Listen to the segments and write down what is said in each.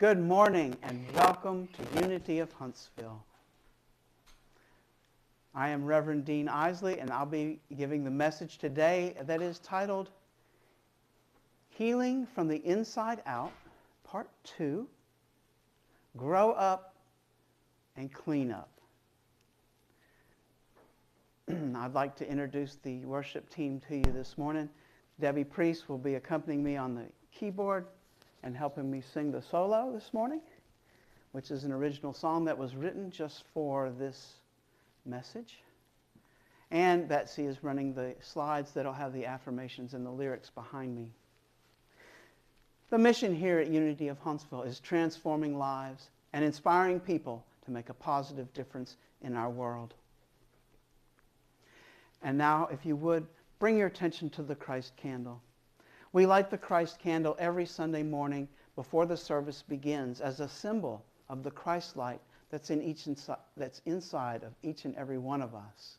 Good morning and welcome to Unity of Huntsville. I am Reverend Dean Isley, and I'll be giving the message today that is titled Healing from the Inside Out, Part 2, Grow Up and Clean Up. I'd like to introduce the worship team to you this morning. Debbie Priest will be accompanying me on the keyboard and helping me sing the solo this morning, which is an original song that was written just for this message. And Betsy is running the slides that'll have the affirmations and the lyrics behind me. The mission here at Unity of Huntsville is transforming lives and inspiring people to make a positive difference in our world. And now, if you would, bring your attention to the Christ candle. We light the Christ candle every Sunday morning before the service begins as a symbol of the Christ light that's inside of each and every one of us.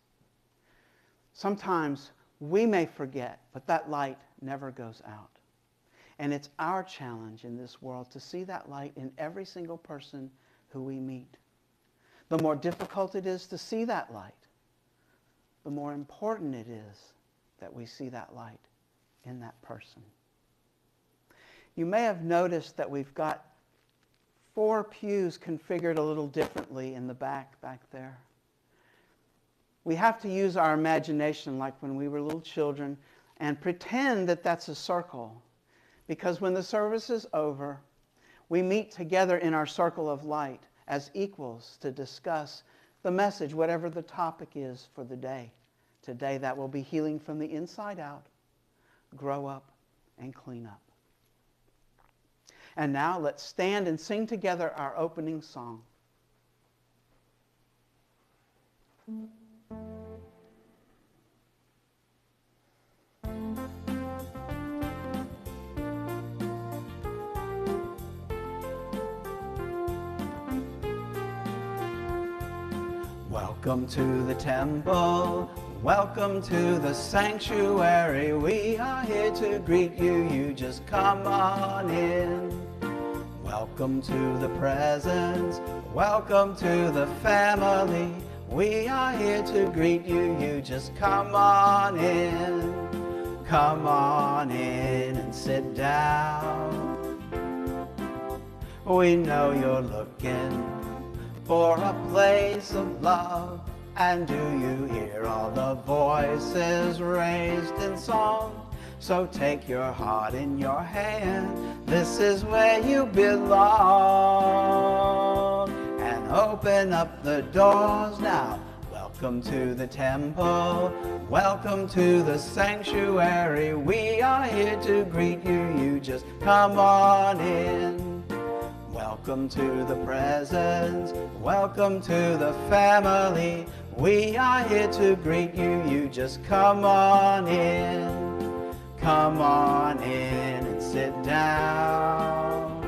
Sometimes we may forget, but that light never goes out. And it's our challenge in this world to see that light in every single person who we meet. The more difficult it is to see that light, the more important it is that we see that light in that person. You may have noticed that we've got 4 pews configured a little differently in the back there. We have to use our imagination like when we were little children and pretend that that's a circle, because when the service is over, we meet together in our circle of light as equals to discuss the message, whatever the topic is for the day. Today that will be healing from the inside out, grow up and clean up. And now let's stand and sing together our opening song. Welcome to the temple. Welcome to the sanctuary. We are here to greet you. You just come on in. Welcome to the presence. Welcome to the family. We are here to greet you. You just come on in. Come on in and sit down. We know you're looking for a place of love. And do you hear all the voices raised in song? So take your heart in your hand. This is where you belong. And open up the doors now. Welcome to the temple. Welcome to the sanctuary. We are here to greet you. You just come on in. Welcome to the presence. Welcome to the family. We are here to greet you. You just come on in. Come on in and sit down.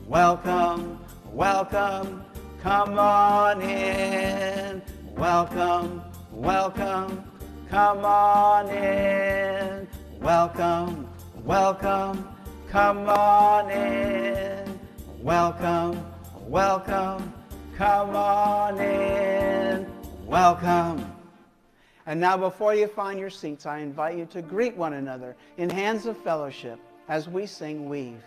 Welcome, welcome, come on in. Welcome, welcome, come on in. Welcome, welcome, come on in. Welcome, welcome, come on in. Welcome. And now before you find your seats, I invite you to greet one another in hands of fellowship as we sing Weave.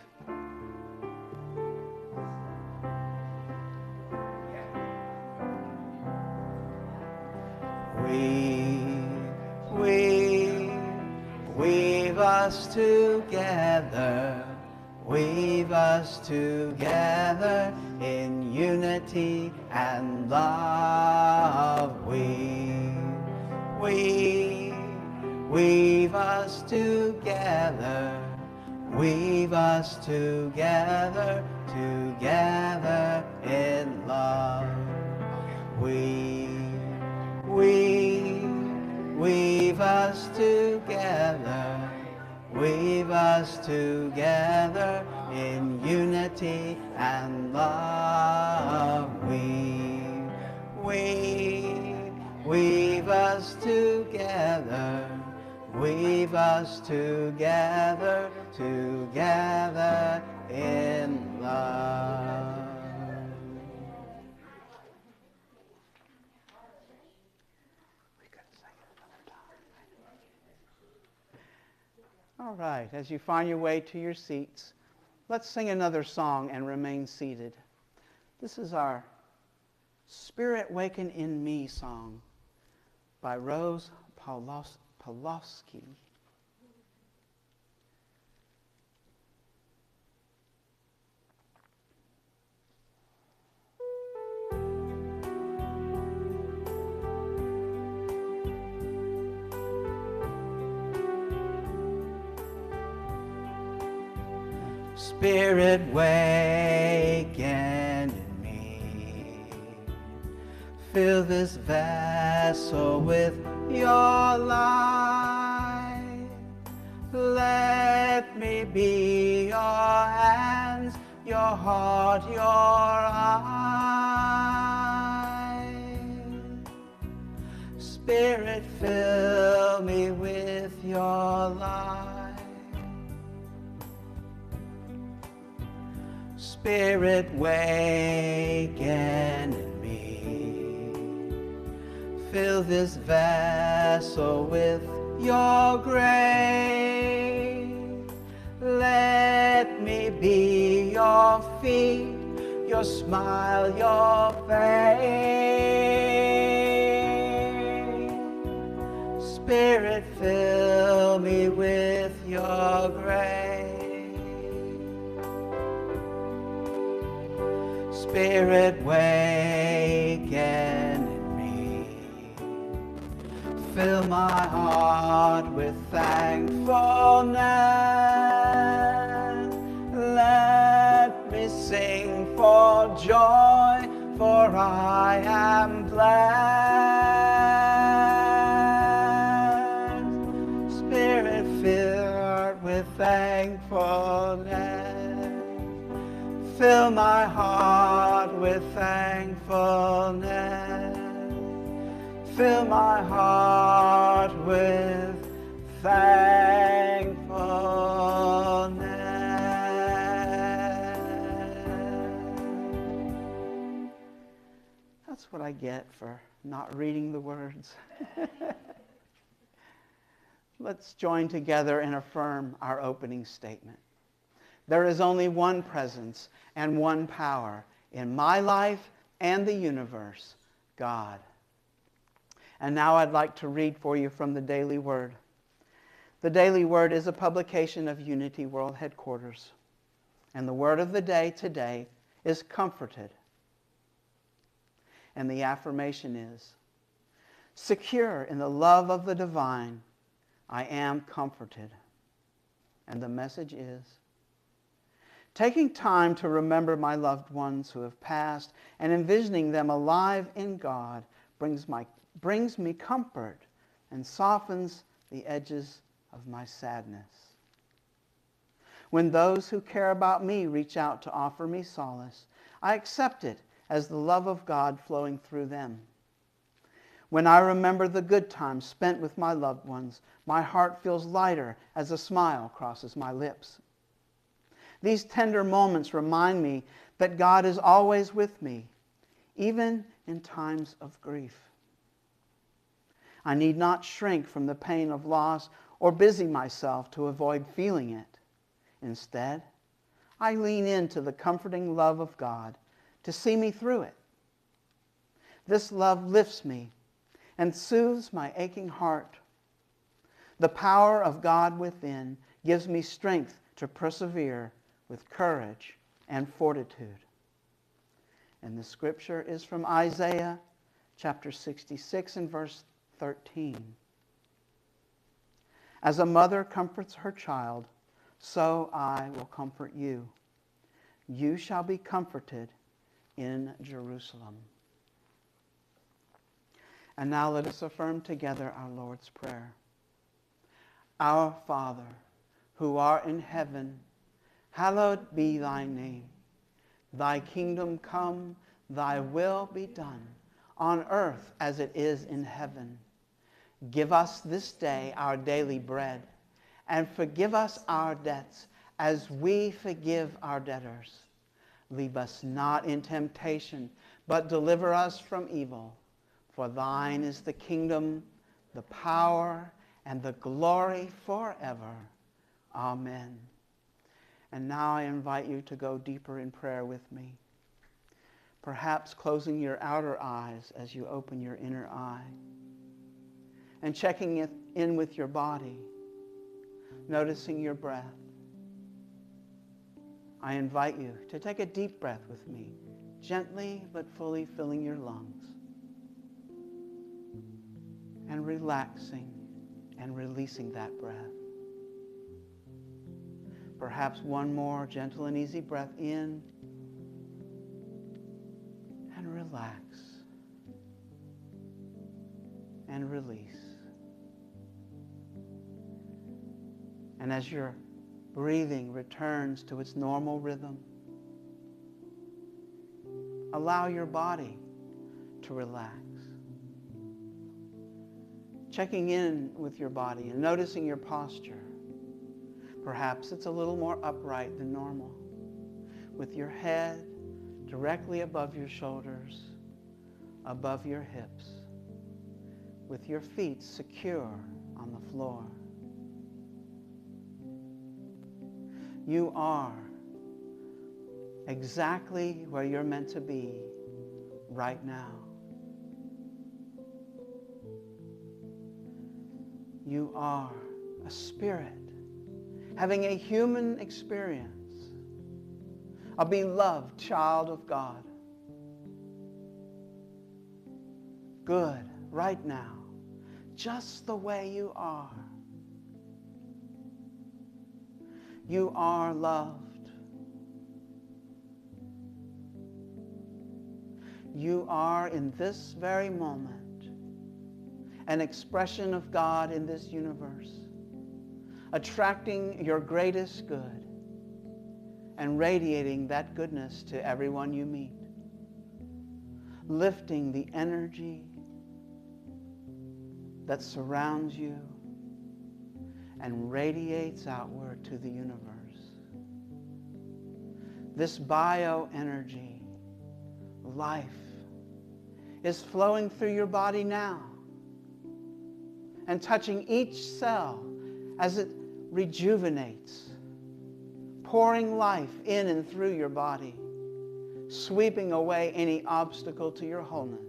Weave us together. Weave us together in unity and love. Weave us together. Weave us together, together in love. Weave us together. Weave us together in unity and love. Weave us together. Weave us together, together in love. We could sing it another time. All right, as you find your way to your seats, let's sing another song and remain seated. This is our Spirit Waken in Me song by Rose Pawlowski. Spirit waken in me, fill this vessel with your light. Let me be your hands, your heart, your eyes. Spirit, fill me with your light. Spirit, waken in me. Fill this vessel with your grace. Let me be your feet, your smile, your face. Spirit, fill me with your grace. Spirit, waken in me. Fill my heart with thankfulness. Let me sing for joy, for I am blessed. Spirit, filled with thankfulness. Fill my heart with thankfulness. Fill my heart with thankfulness. That's what I get for not reading the words. Let's join together and affirm our opening statement. There is only one presence and one power in my life and the universe, God. And now I'd like to read for you from the Daily Word. The Daily Word is a publication of Unity World Headquarters. And the word of the day today is comforted. And the affirmation is, secure in the love of the divine, I am comforted. And the message is, taking time to remember my loved ones who have passed and envisioning them alive in God brings me comfort and softens the edges of my sadness. When those who care about me reach out to offer me solace, I accept it as the love of God flowing through them. When I remember the good times spent with my loved ones, my heart feels lighter as a smile crosses my lips. These tender moments remind me that God is always with me, even in times of grief. I need not shrink from the pain of loss or busy myself to avoid feeling it. Instead, I lean into the comforting love of God to see me through it. This love lifts me and soothes my aching heart. The power of God within gives me strength to persevere with courage and fortitude. And the scripture is from Isaiah chapter 66 and verse 13. As a mother comforts her child, so I will comfort you. You shall be comforted in Jerusalem. And now let us affirm together our Lord's Prayer. Our Father, who art in heaven, hallowed be thy name. Thy kingdom come, thy will be done, on earth as it is in heaven. Give us this day our daily bread, and forgive us our debts as we forgive our debtors. Lead us not in temptation, but deliver us from evil. For thine is the kingdom, the power, and the glory forever. Amen. And now I invite you to go deeper in prayer with me. Perhaps closing your outer eyes as you open your inner eye. And checking it in with your body. Noticing your breath. I invite you to take a deep breath with me, gently but fully filling your lungs. And relaxing and releasing that breath. Perhaps one more gentle and easy breath in. And relax. And release. And as your breathing returns to its normal rhythm, allow your body to relax. Checking in with your body and noticing your posture. Perhaps it's a little more upright than normal, with your head directly above your shoulders, above your hips, with your feet secure on the floor. You are exactly where you're meant to be right now. You are a spirit having a human experience, a beloved child of God. Good right now, just the way you are. You are loved. You are in this very moment an expression of God in this universe, attracting your greatest good and radiating that goodness to everyone you meet, lifting the energy that surrounds you and radiates outward to the universe. This bioenergy, life, is flowing through your body now and touching each cell as it rejuvenates, pouring life in and through your body, sweeping away any obstacle to your wholeness,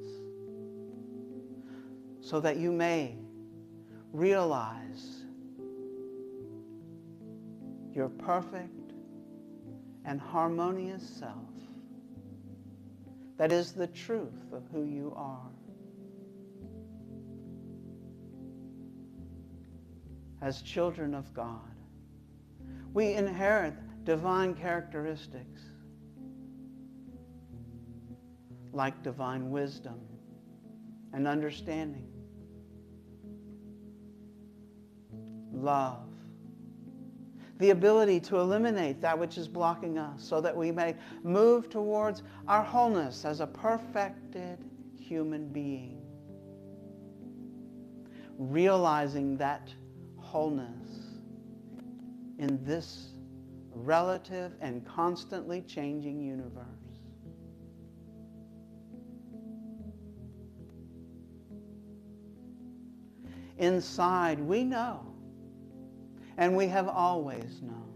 so that you may realize your perfect and harmonious self that is the truth of who you are. As children of God, we inherit divine characteristics like divine wisdom and understanding, love, the ability to eliminate that which is blocking us so that we may move towards our wholeness as a perfected human being, realizing that wholeness in this relative and constantly changing universe. Inside, we know, and we have always known.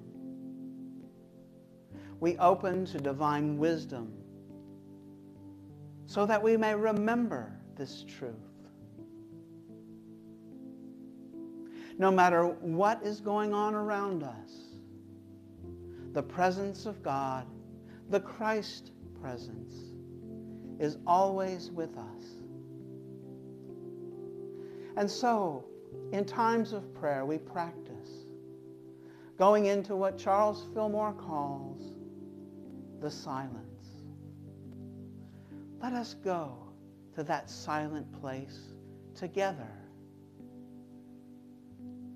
We open to divine wisdom so that we may remember this truth. No matter what is going on around us, the presence of God, the Christ presence, is always with us. And so, in times of prayer, we practice going into what Charles Fillmore calls the silence. Let us go to that silent place together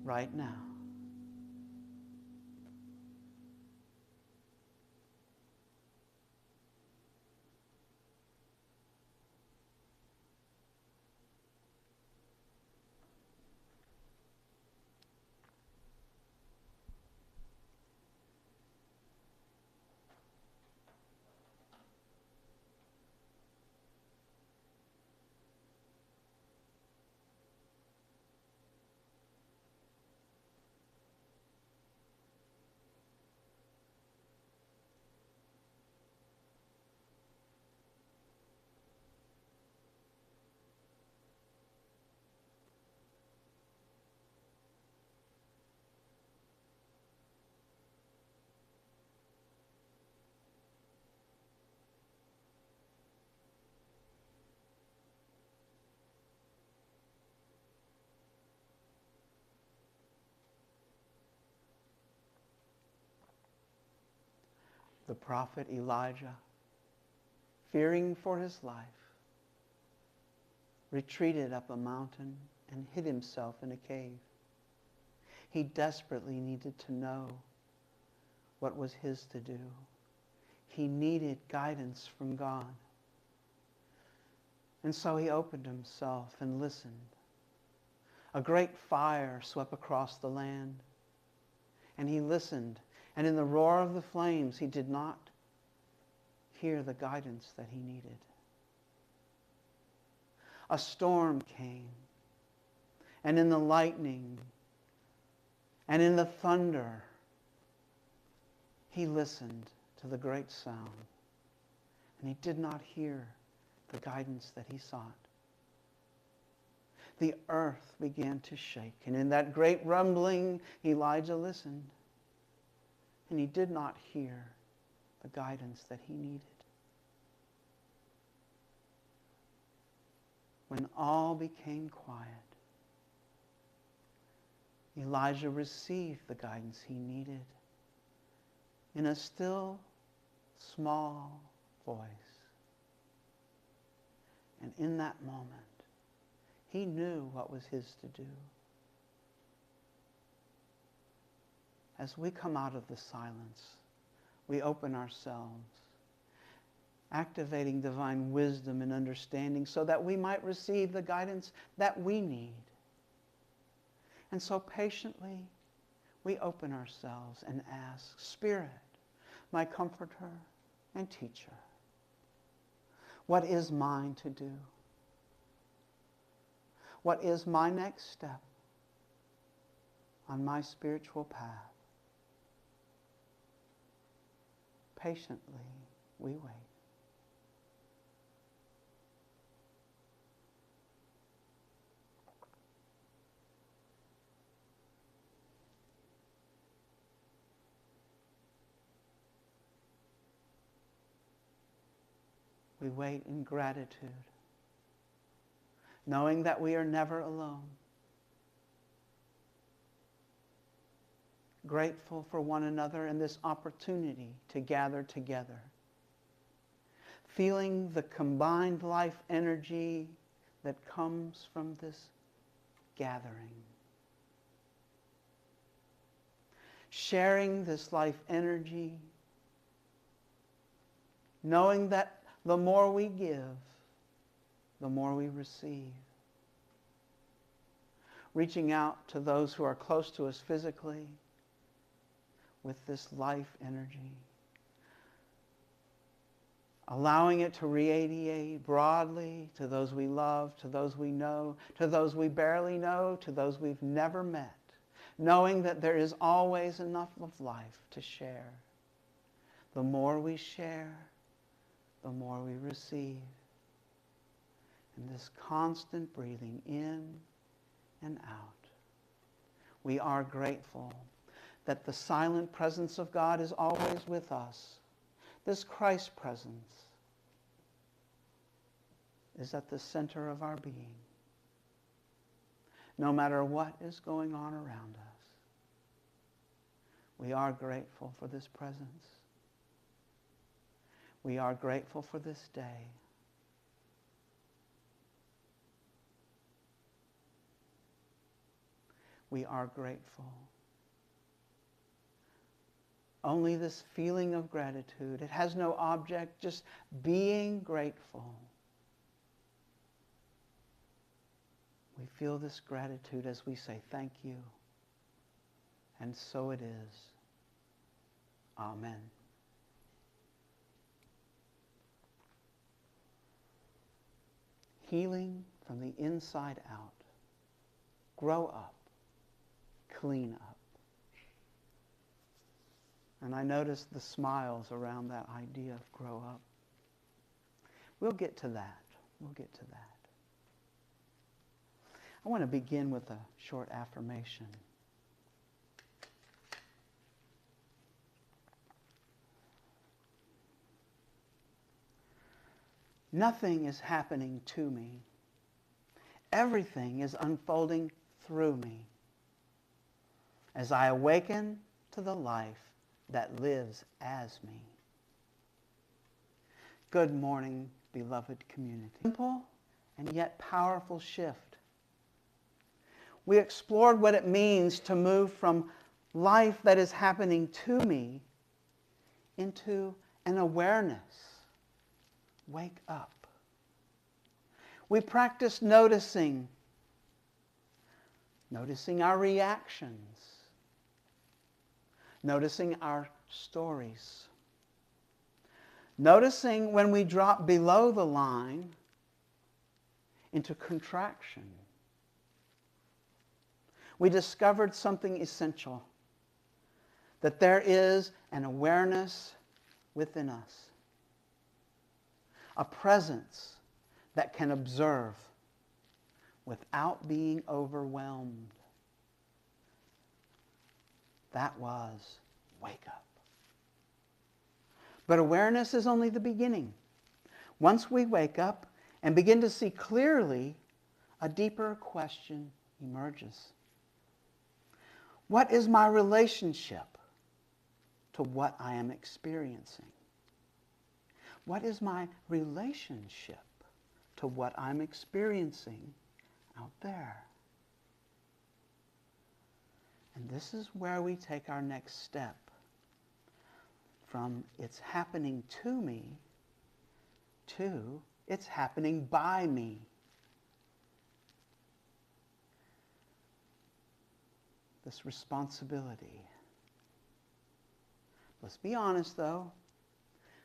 right now. the prophet Elijah, fearing for his life, retreated up a mountain and hid himself in a cave. He desperately needed to know what was his to do. He needed guidance from God. And so he opened himself and listened. A great fire swept across the land. And he listened. And in the roar of the flames, he did not hear the guidance that he needed. A storm came. And in the lightning and in the thunder, he listened to the great sound. And he did not hear the guidance that he sought. The earth began to shake. And in that great rumbling, Elijah listened. And he did not hear the guidance that he needed. When all became quiet, Elijah received the guidance he needed in a still, small voice. And in that moment, he knew what was his to do. As we come out of the silence, we open ourselves, activating divine wisdom and understanding so that we might receive the guidance that we need. And so patiently, we open ourselves and ask, Spirit, my comforter and teacher, what is mine to do? What is my next step on my spiritual path? Patiently, we wait. We wait in gratitude, knowing that we are never alone. Grateful for one another and this opportunity to gather together. Feeling the combined life energy that comes from this gathering. Sharing this life energy, knowing that the more we give, the more we receive. Reaching out to those who are close to us physically with this life energy. Allowing it to radiate broadly to those we love, to those we know, to those we barely know, to those we've never met. Knowing that there is always enough of life to share. The more we share, the more we receive. And this constant breathing in and out. We are grateful that the silent presence of God is always with us. This Christ presence is at the center of our being. No matter what is going on around us, we are grateful for this presence. We are grateful for this day. We are grateful. Only this feeling of gratitude. It has no object, just being grateful. We feel this gratitude as we say thank you. And so it is. Amen. Healing from the inside out. Grow up. Clean up. And I noticed the smiles around that idea of grow up. We'll get to that. We'll get to that. I want to begin with a short affirmation. Nothing is happening to me. Everything is unfolding through me. As I awaken to the life that lives as me. Good morning, beloved community. Simple and yet powerful shift. We explored what it means to move from life that is happening to me into an awareness. Wake up. We practiced noticing our reactions, noticing our stories, noticing when we drop below the line into contraction. We discovered something essential, that there is an awareness within us, a presence that can observe without being overwhelmed. That was wake up. But awareness is only the beginning. Once we wake up and begin to see clearly, a deeper question emerges. What is my relationship to what I am experiencing? What is my relationship to what I'm experiencing out there? And this is where we take our next step from it's happening to me to it's happening by me. This responsibility. Let's be honest though,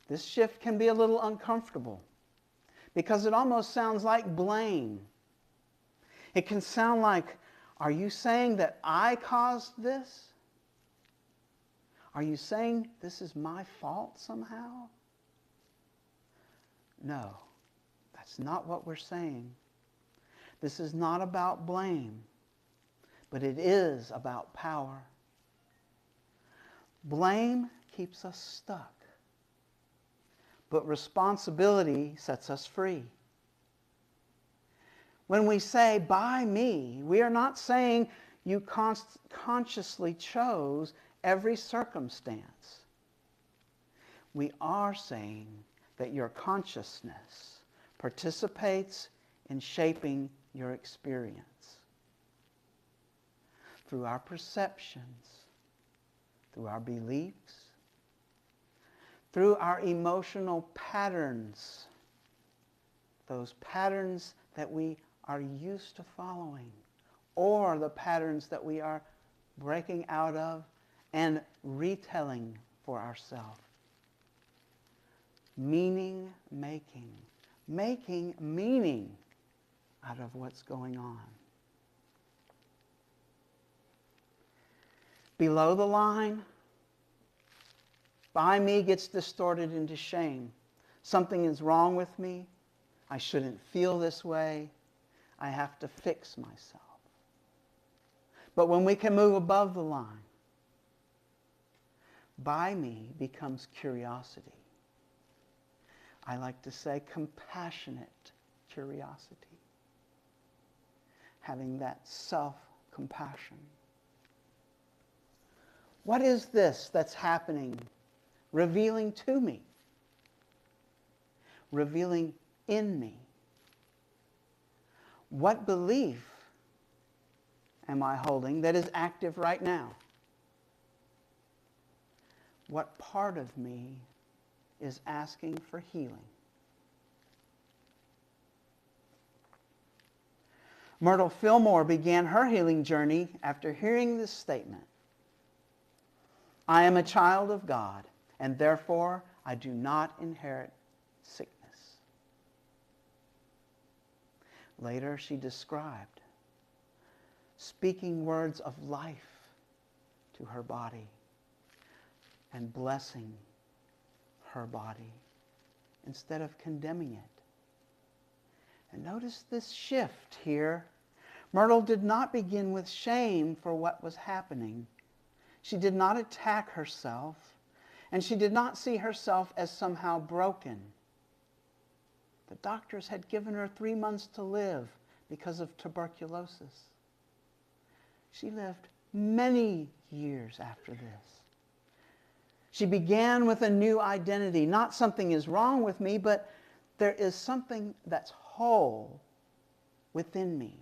this shift can be a little uncomfortable because it almost sounds like blame. It can sound like, are you saying that I caused this? Are you saying this is my fault somehow? No, that's not what we're saying. This is not about blame, but it is about power. Blame keeps us stuck, but responsibility sets us free. When we say, by me, we are not saying you consciously chose every circumstance. We are saying that your consciousness participates in shaping your experience through our perceptions, through our beliefs, through our emotional patterns, those patterns that we are used to following, or the patterns that we are breaking out of and retelling for ourselves. Meaning making. Making meaning out of what's going on. Below the line, by me gets distorted into shame. Something is wrong with me. I shouldn't feel this way. I have to fix myself. But when we can move above the line, by me becomes curiosity. I like to say compassionate curiosity. Having that self-compassion. What is this that's happening, revealing to me, revealing in me? What belief am I holding that is active right now? What part of me is asking for healing? Myrtle Fillmore began her healing journey after hearing this statement. I am a child of God, and therefore I do not inherit sickness. Later she described speaking words of life to her body and blessing her body instead of condemning it. And notice this shift here. Myrtle did not begin with shame for what was happening. She did not attack herself, and she did not see herself as somehow broken. The doctors had given her 3 months to live because of tuberculosis. She lived many years after this. She began with a new identity. Not something is wrong with me, but there is something that's whole within me,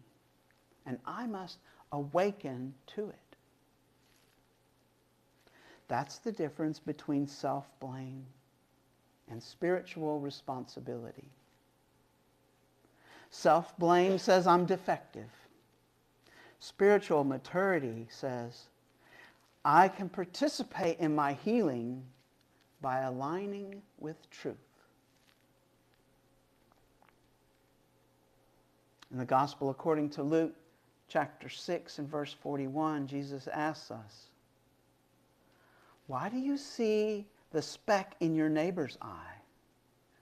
and I must awaken to it. That's the difference between self-blame and spiritual responsibility. Self-blame says I'm defective. Spiritual maturity says I can participate in my healing by aligning with truth. In the Gospel according to Luke, chapter 6 and verse 41, Jesus asks us, why do you see the speck in your neighbor's eye,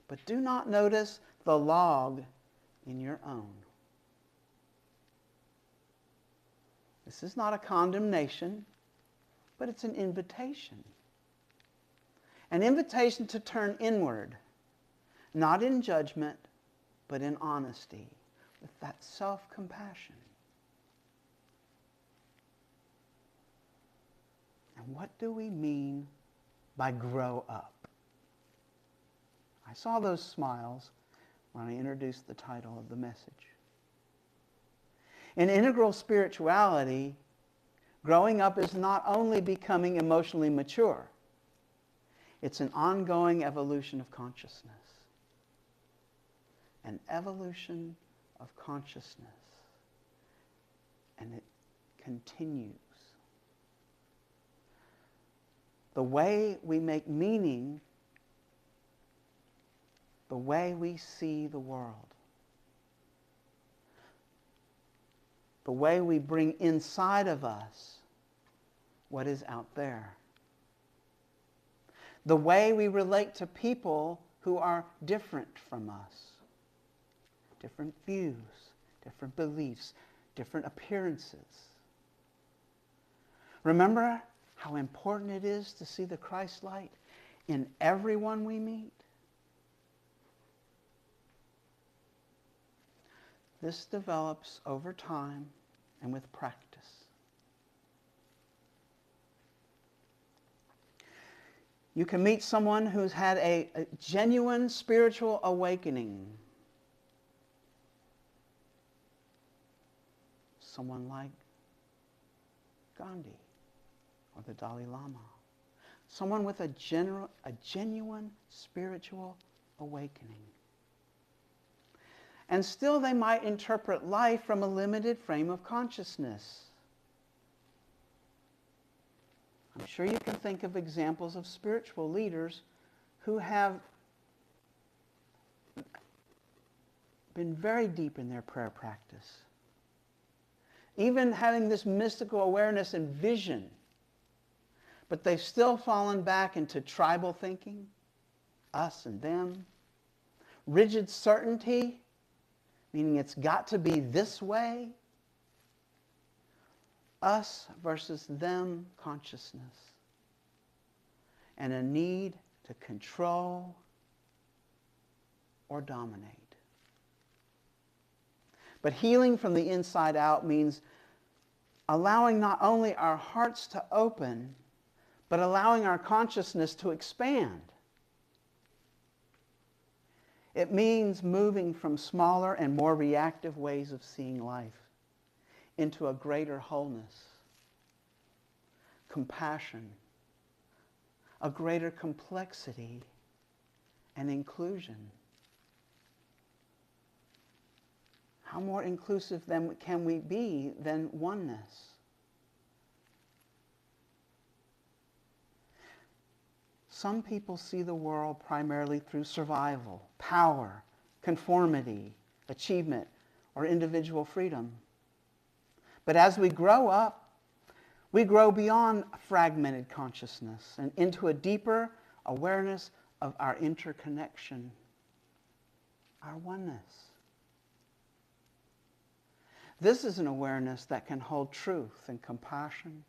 but do not notice the log in your own? This is not a condemnation, but it's an invitation. An invitation to turn inward, not in judgment, but in honesty, with that self-compassion. And what do we mean by grow up? I saw those smiles when I introduced the title of the message. In integral spirituality, growing up is not only becoming emotionally mature, it's an ongoing evolution of consciousness. An evolution of consciousness. And it continues. The way we make meaning, the way we see the world, the way we bring inside of us what is out there, the way we relate to people who are different from us, different views, different beliefs, different appearances. Remember how important it is to see the Christ light in everyone we meet? This develops over time and with practice. You can meet someone who's had a genuine spiritual awakening. Someone like Gandhi or the Dalai Lama. Someone with a genuine spiritual awakening. And still they might interpret life from a limited frame of consciousness. I'm sure you can think of examples of spiritual leaders who have been very deep in their prayer practice. Even having this mystical awareness and vision, but they've still fallen back into tribal thinking, us and them, rigid certainty, meaning it's got to be this way, us versus them consciousness, and a need to control or dominate. But healing from the inside out means allowing not only our hearts to open, but allowing our consciousness to expand. It means moving from smaller and more reactive ways of seeing life into a greater wholeness, compassion, a greater complexity, and inclusion. How more inclusive then can we be than oneness? Some people see the world primarily through survival, power, conformity, achievement, or individual freedom. But as we grow up, we grow beyond fragmented consciousness and into a deeper awareness of our interconnection, our oneness. This is an awareness that can hold truth and compassion,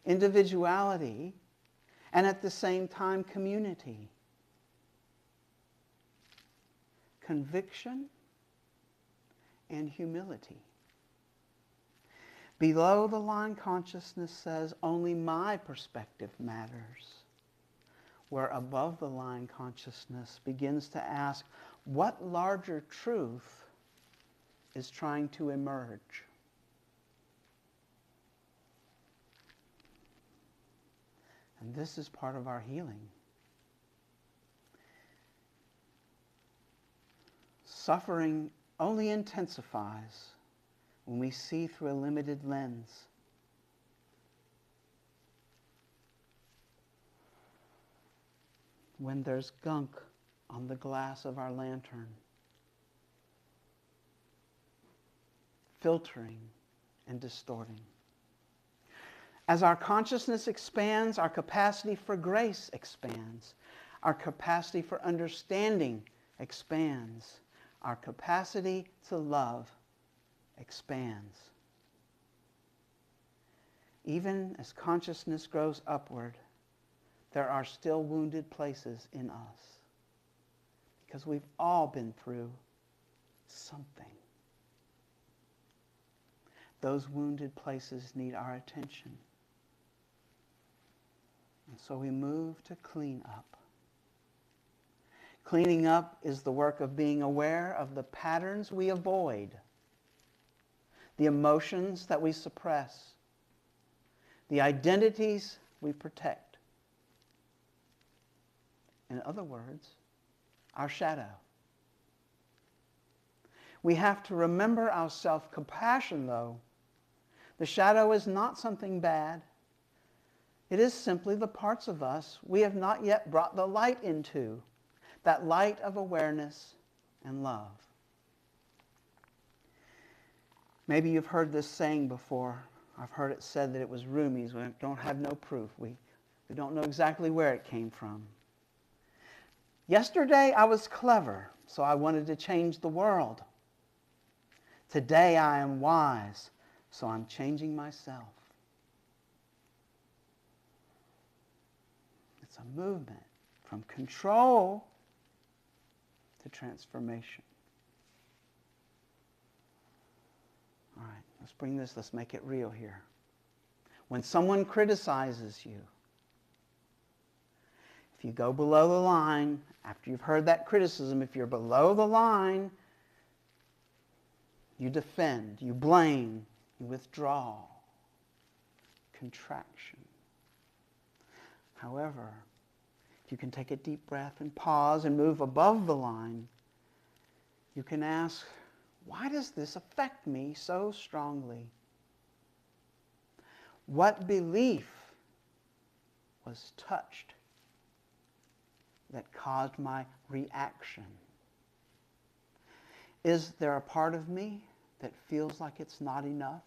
individuality, and at the same time community, conviction, and humility. Below the line consciousness says only my perspective matters. where above the line consciousness begins to ask, what larger truth is trying to emerge? And this is part of our healing. Suffering only intensifies when we see through a limited lens. When there's gunk on the glass of our lantern, filtering and distorting. As our consciousness expands, our capacity for grace expands. Our capacity for understanding expands. Our capacity to love expands. Even as consciousness grows upward, there are still wounded places in us, because we've all been through something. Those wounded places need our attention. And so we move to clean up. Cleaning up is the work of being aware of the patterns we avoid, the emotions that we suppress, the identities we protect. In other words, our shadow. We have to remember our self-compassion, though. The shadow is not something bad. It is simply the parts of us we have not yet brought the light into, that light of awareness and love. Maybe you've heard this saying before. I've heard it said that it was Rumi's. We don't have no proof. We don't know exactly where it came from. Yesterday I was clever, so I wanted to change the world. Today I am wise, so I'm changing myself. It's a movement from control to transformation. All right, let's make it real here. When someone criticizes you, if you go below the line, after you've heard that criticism, if you're below the line, you defend, you blame, you withdraw, contraction. However, if you can take a deep breath and pause and move above the line, you can ask, why does this affect me so strongly? What belief was touched that caused my reaction? Is there a part of me that feels like it's not enough?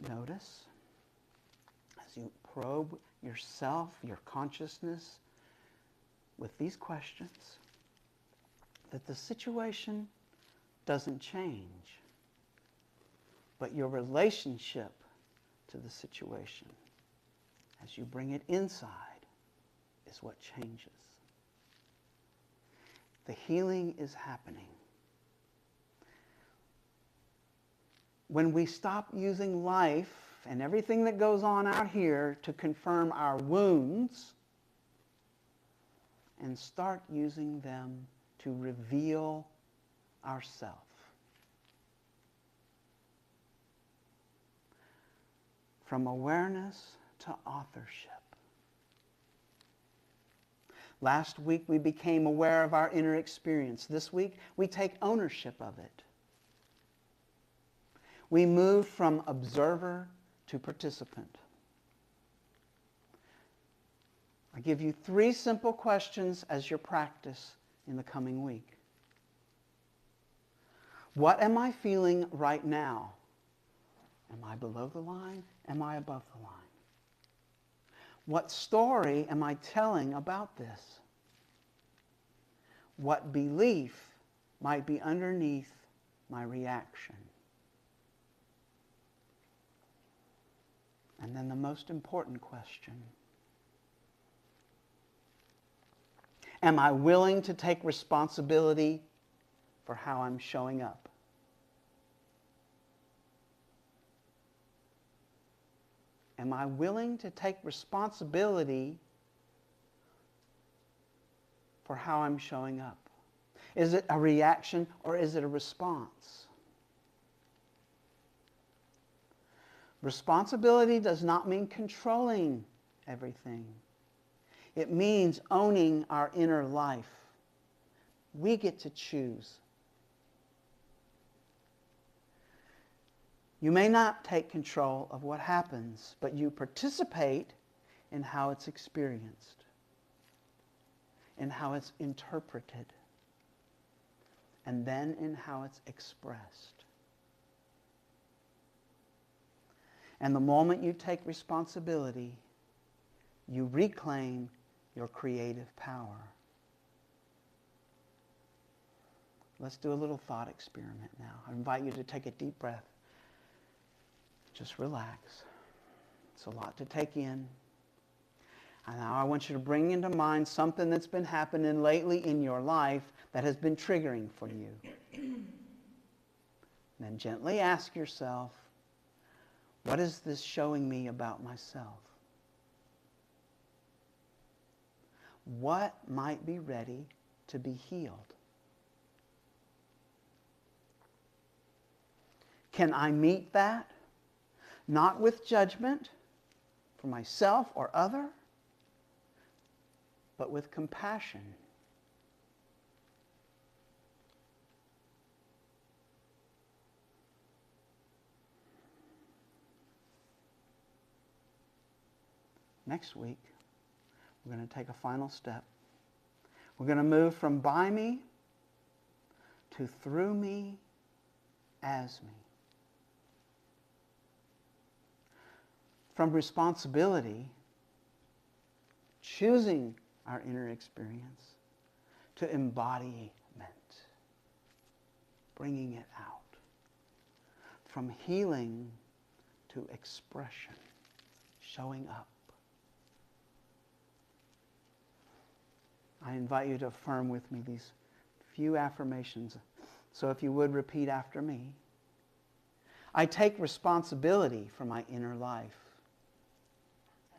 Notice, as you probe yourself, your consciousness, with these questions, that the situation doesn't change, but your relationship to the situation, as you bring it inside, is what changes. The healing is happening. When we stop using life and everything that goes on out here to confirm our wounds and start using them to reveal ourself. From awareness to authorship. Last week we became aware of our inner experience. This week we take ownership of it. We move from observer to participant. I give you 3 simple questions as your practice in the coming week. What am I feeling right now? Am I below the line? Am I above the line? What story am I telling about this? What belief might be underneath my reaction? And then the most important question. Am I willing to take responsibility for how I'm showing up? Am I willing to take responsibility for how I'm showing up? Is it a reaction or is it a response? Responsibility does not mean controlling everything. It means owning our inner life. We get to choose. You may not take control of what happens, but you participate in how it's experienced, in how it's interpreted, and then in how it's expressed. And the moment you take responsibility, you reclaim your creative power. Let's do a little thought experiment now. I invite you to take a deep breath. Just relax. It's a lot to take in. And now I want you to bring into mind something that's been happening lately in your life that has been triggering for you. Then gently ask yourself, what is this showing me about myself? What might be ready to be healed? Can I meet that? Not with judgment for myself or other, but with compassion. Next week, we're going to take a final step. We're going to move from by me to through me, as me. From responsibility, choosing our inner experience, to embodiment, bringing it out. From healing to expression, showing up. I invite you to affirm with me these few affirmations. So if you would repeat after me. I take responsibility for my inner life.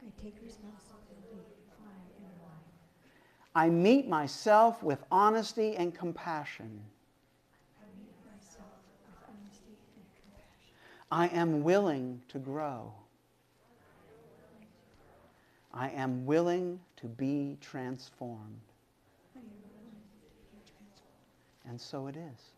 I take responsibility for my inner life. I meet myself with honesty and compassion. I meet myself with honesty and compassion. I am willing to grow. I am willing to be transformed. I am willing to be transformed. And so it is.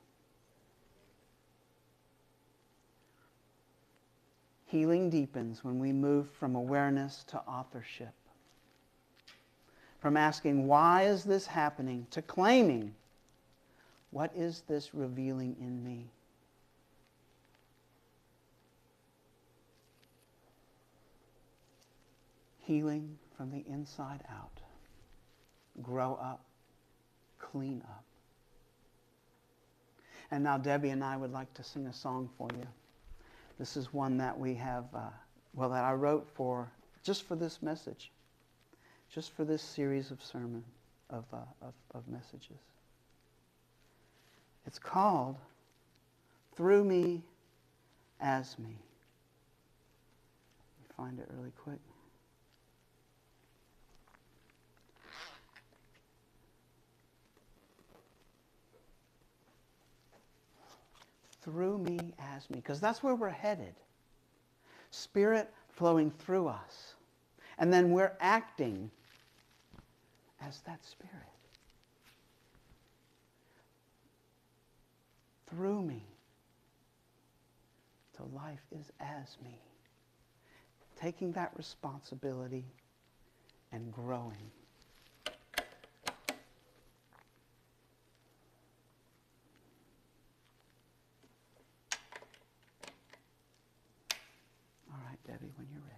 Healing deepens when we move from awareness to authorship. From asking, why is this happening, to claiming, what is this revealing in me? Healing from the inside out. Grow up. Clean up. And now Debbie and I would like to sing a song for you. This is one that we have, that I wrote just for this message. Just for this series of sermon, of messages. It's called Through Me, As Me. Let me find it really quick. Through me, as me. Because that's where we're headed. Spirit flowing through us. And then we're acting as that Spirit. Through me. So life is as me. Taking that responsibility and growing. All right, Debbie, when you're ready.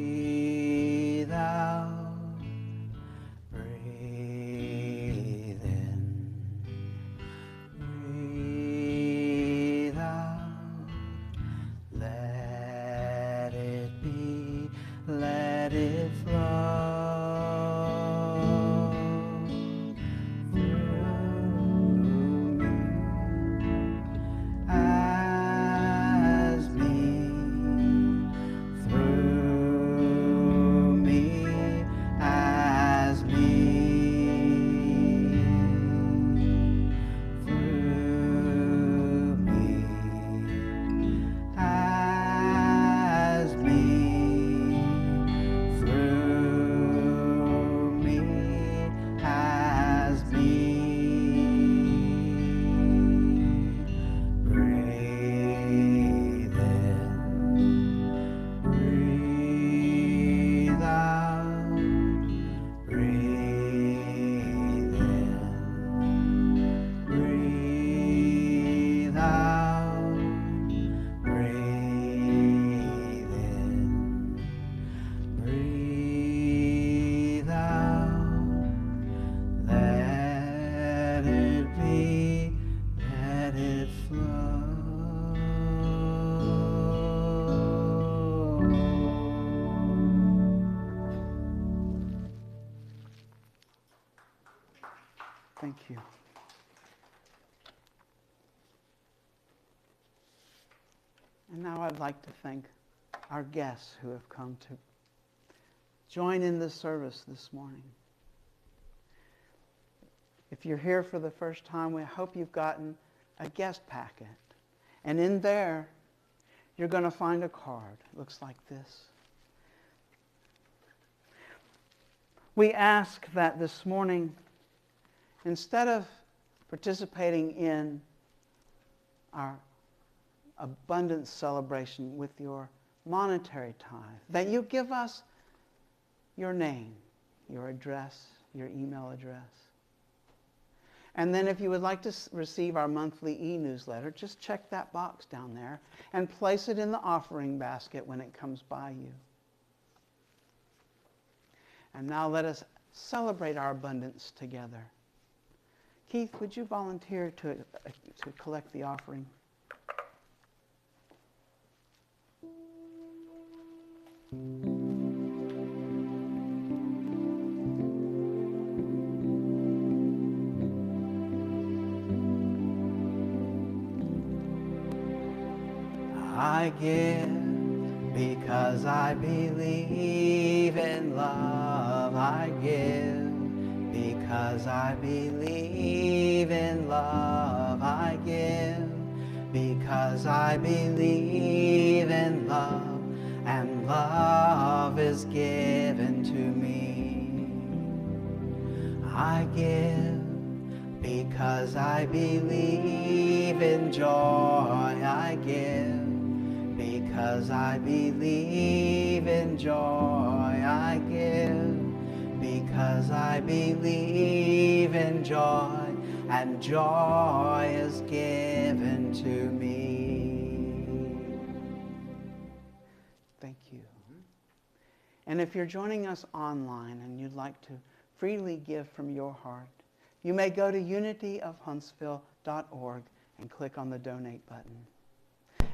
Breathe out, breathe in, breathe out, let it be, let it flow through me as me, through me as me, through me as me, through me as me. Breathe in, breathe out, breathe in, breathe out, breathe in, breathe out, let it be, let it flow. Thank you. And now I'd like to thank our guests who have come to join in this service this morning. If you're here for the first time, we hope you've gotten a guest packet. And in there, you're going to find a card. It looks like this. We ask that this morning, instead of participating in our abundance celebration with your monetary tithe, that you give us your name, your address, your email address. And then if you would like to receive our monthly e-newsletter, just check that box down there and place it in the offering basket when it comes by you. And now let us celebrate our abundance together. Keith, would you volunteer to collect the offering? I give because I believe in love. I give because I believe in love. I give because I believe in love, and love is given to me. I give because I believe in joy. I give because I believe in joy. I give because I believe in joy, and joy is given to me. Thank you. And if you're joining us online and you'd like to freely give from your heart, you may go to unityofhuntsville.org and click on the donate button.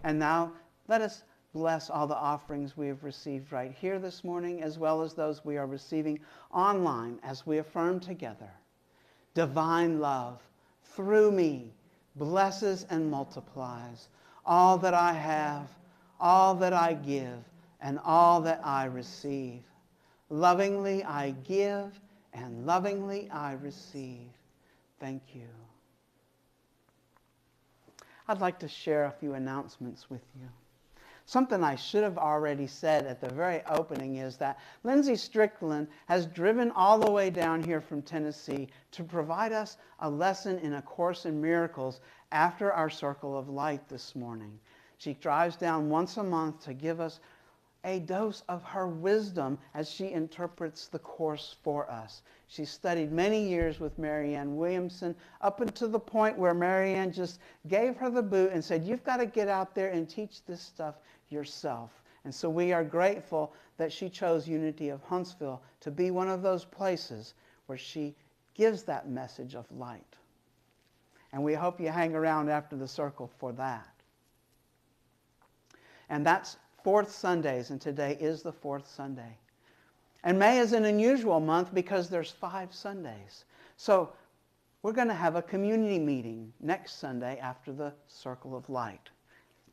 And now let us bless all the offerings we have received right here this morning, as well as those we are receiving online as we affirm together. Divine love, through me, blesses and multiplies all that I have, all that I give, and all that I receive. Lovingly I give, and lovingly I receive. Thank you. I'd like to share a few announcements with you. Something I should have already said at the very opening is that Lindsay Strickland has driven all the way down here from Tennessee to provide us a lesson in A Course in Miracles after our Circle of Light this morning. She drives down once a month to give us a dose of her wisdom as she interprets the Course for us. She studied many years with Marianne Williamson up until the point where Marianne just gave her the boot and said, you've got to get out there and teach this stuff yourself. And so we are grateful that she chose Unity of Huntsville to be one of those places where she gives that message of light. And we hope you hang around after the circle for that. And that's fourth Sundays, and today is the fourth Sunday. And May is an unusual month because there's 5 Sundays. So we're going to have a community meeting next Sunday after the Circle of Light.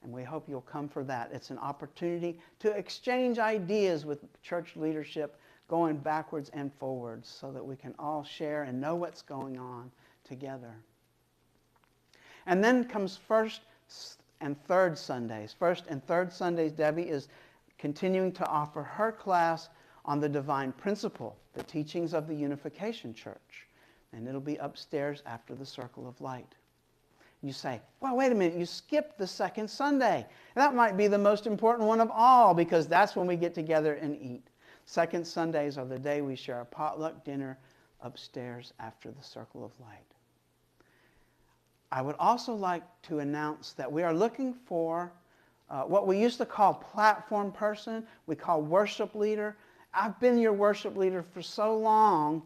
And we hope you'll come for that. It's an opportunity to exchange ideas with church leadership going backwards and forwards so that we can all share and know what's going on together. And then comes first and third Sundays. First and third Sundays, Debbie is continuing to offer her class on the divine principle, the teachings of the Unification Church. And it'll be upstairs after the Circle of Light. You say, well, wait a minute, you skipped the second Sunday. That might be the most important one of all because that's when we get together and eat. Second Sundays are the day we share a potluck dinner upstairs after the Circle of Light. I would also like to announce that we are looking for what we used to call platform person. We call worship leader. I've been your worship leader for so long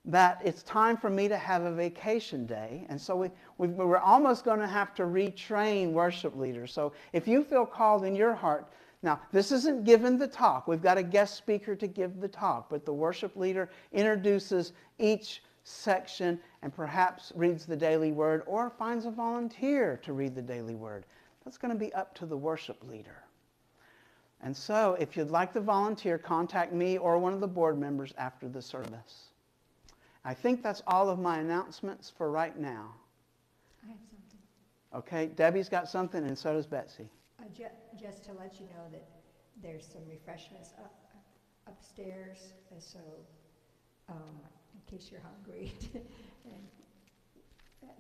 that it's time for me to have a vacation day. And so we're almost going to have to retrain worship leaders. So if you feel called in your heart, now this isn't given the talk. We've got a guest speaker to give the talk, but the worship leader introduces each section and perhaps reads the daily word or finds a volunteer to read the daily word. That's going to be up to the worship leader. And so if you'd like to volunteer, contact me or one of the board members after the service. I think that's all of my announcements for right now. I have something. Okay, Debbie's got something and so does Betsy. Just to let you know that there's some refreshments upstairs, and so in case you're hungry and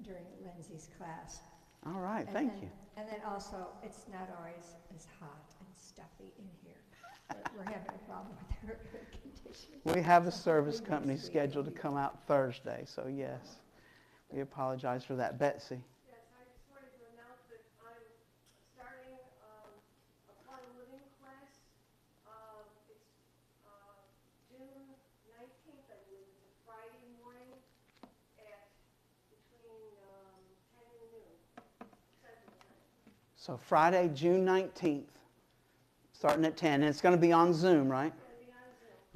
during Lindsay's class. All right, thank you. And then also, it's not always as hot and stuffy in here. We're having a problem with our air conditioning. We have a service company scheduled to come out Thursday, so yes, we apologize for that. Betsy. Yes, I just wanted to announce that I'm starting a quantum living class. It's June 19th, I believe. It's a Friday morning at between 10 and noon, Central Time. So Friday, June 19th, starting at 10. And it's going to be on Zoom, right? It's going to be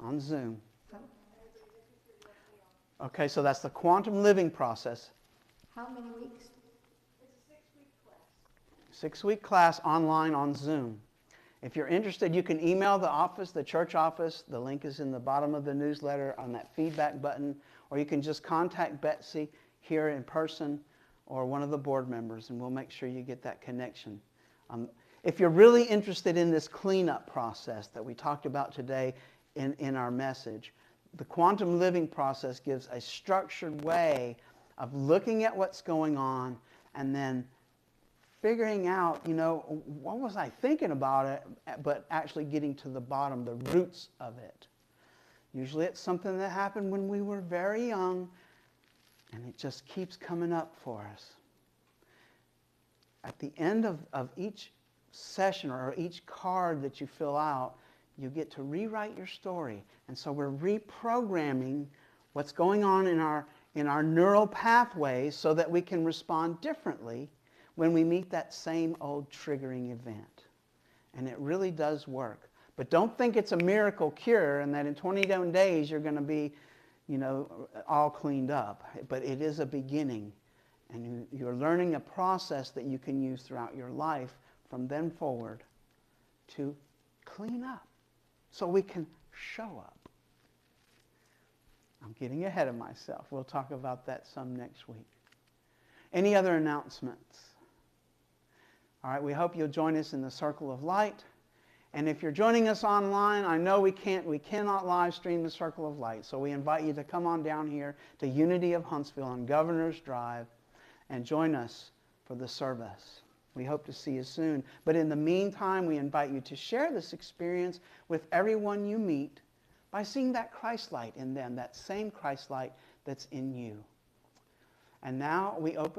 on Zoom. On Zoom. Everybody's interested, let me know. Okay, so that's the quantum living process. How many weeks? It's a 6-week class. 6-week class online on Zoom. If you're interested, you can email the office, the church office. The link is in the bottom of the newsletter on that feedback button. Or you can just contact Betsy here in person or one of the board members, and we'll make sure you get that connection. If you're really interested in this cleanup process that we talked about today in our message, the quantum living process gives a structured way of looking at what's going on and then figuring out, what was I thinking about it, but actually getting to the bottom, the roots of it. Usually it's something that happened when we were very young, and it just keeps coming up for us. At the end of each session or each card that you fill out, you get to rewrite your story. And so we're reprogramming what's going on in our neural pathways so that we can respond differently when we meet that same old triggering event. And it really does work. But don't think it's a miracle cure and that in 21 days you're going to be, all cleaned up. But it is a beginning. And you're learning a process that you can use throughout your life from then forward to clean up so we can show up. I'm getting ahead of myself. We'll talk about that some next week. Any other announcements? All right, we hope you'll join us in the Circle of Light. And if you're joining us online, I know we cannot live stream the Circle of Light, so we invite you to come on down here to Unity of Huntsville on Governor's Drive and join us for the service. We hope to see you soon. But in the meantime, we invite you to share this experience with everyone you meet by seeing that Christ light in them, that same Christ light that's in you. And now we open